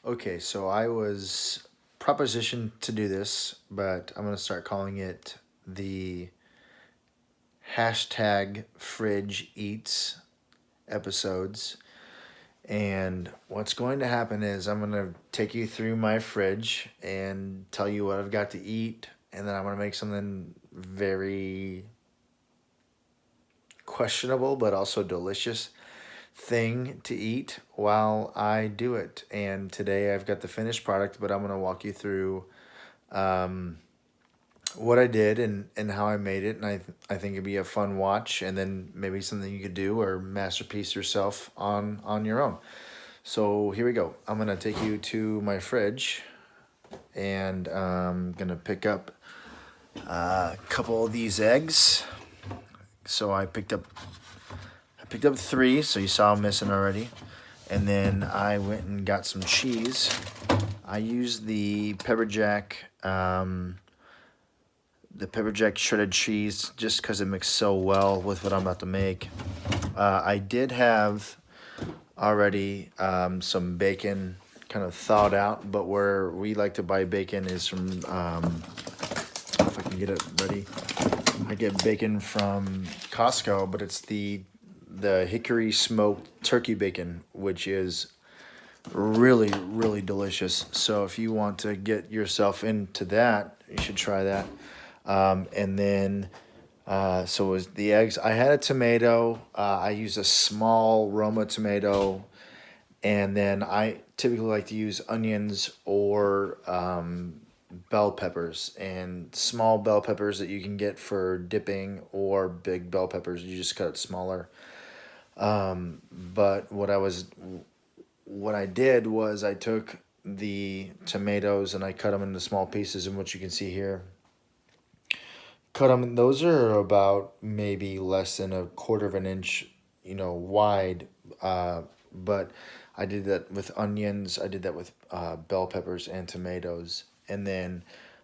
Okay, so I was propositioned to do this, but I'm going to start calling it the hashtag fridge eats episodes. And what's going to happen is I'm going to take you through my fridge and tell you what I've got to eat. And then I'm going to make something very questionable, but also delicious thing to eat while I do it. And today I've got the finished product, but I'm going to walk you through um, what I did and how I made it. And I think it'd be a fun watch and then maybe something you could do or masterpiece yourself on your own. So here we go. I'm going to take you to my fridge and I'm going to pick up a couple of these eggs. So I picked up three, so you saw I'm missing already. And then I went and got some cheese. I used the pepper jack shredded cheese just because it mixed so well with what I'm about to make. I did have already some bacon kind of thawed out, but where we like to buy bacon is from, if I can get it ready, I get bacon from Costco, but it's the hickory smoked turkey bacon, which is really, really delicious. So if you want to get yourself into that, you should try that. And then, so it was the eggs. I had a tomato. I used a small Roma tomato. And then I typically like to use onions or bell peppers, and small bell peppers that you can get for dipping, or big bell peppers. You just cut it smaller. But what I did was I took the tomatoes and I cut them into small pieces, and what you can see here, cut them. Those are about maybe less than a quarter of an inch, wide. But I did that with onions. I did that with bell peppers and tomatoes, and then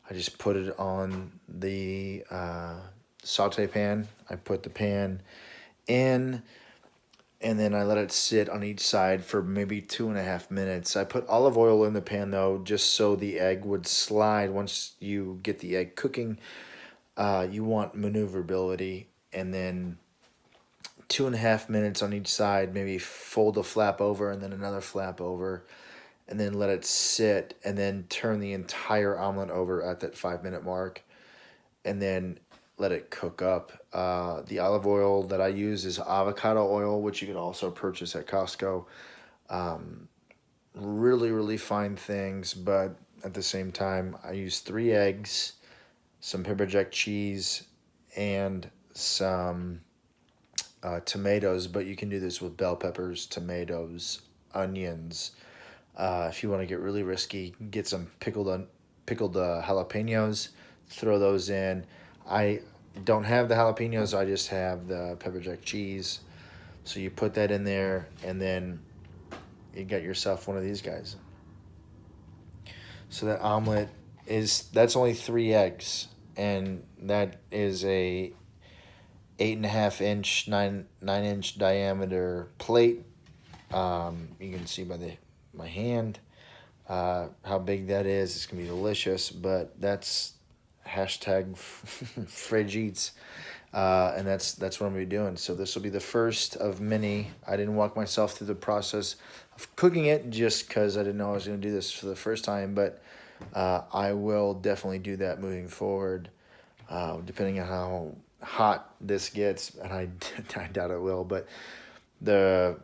I just put it on the saute pan. I put the pan in, and then I let it sit on each side for maybe 2.5 minutes. I put olive oil in the pan though, just so the egg would slide once you get the egg cooking. You want maneuverability, and then 2.5 minutes on each side, maybe fold a flap over and then another flap over, and then let it sit, and then turn the entire omelet over at that 5 minute mark, and then let it cook up. The olive oil that I use is avocado oil, which you can also purchase at Costco. Really, really fine things, but at the same time, I use 3 eggs, some pepper jack cheese, and some tomatoes, but you can do this with bell peppers, tomatoes, onions. If you want to get really risky, get some pickled jalapenos, throw those in. I don't have the jalapenos, I just have the pepper jack cheese. So you put that in there, and then you get yourself one of these guys. So that omelet that's only 3 eggs, and that is a 8.5 inch, nine inch diameter plate. You can see by my hand how big that is. It's gonna be delicious, but that's hashtag fridge eats, and that's what I'm gonna be doing. So this will be the first of many. I didn't walk myself through the process of cooking it just because I didn't know I was gonna do this for the first time, but I will definitely do that moving forward, depending on how hot this gets, and I doubt it will, but the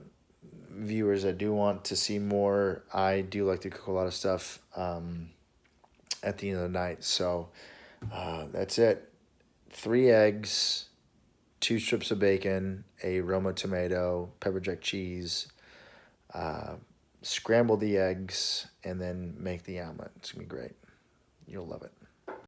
viewers that do want to see more, I do like to cook a lot of stuff at the end of the night. So that's it. 3 eggs, 2 strips of bacon, a Roma tomato, pepper jack cheese, scramble the eggs, and then make the omelet. It's going to be great. You'll love it.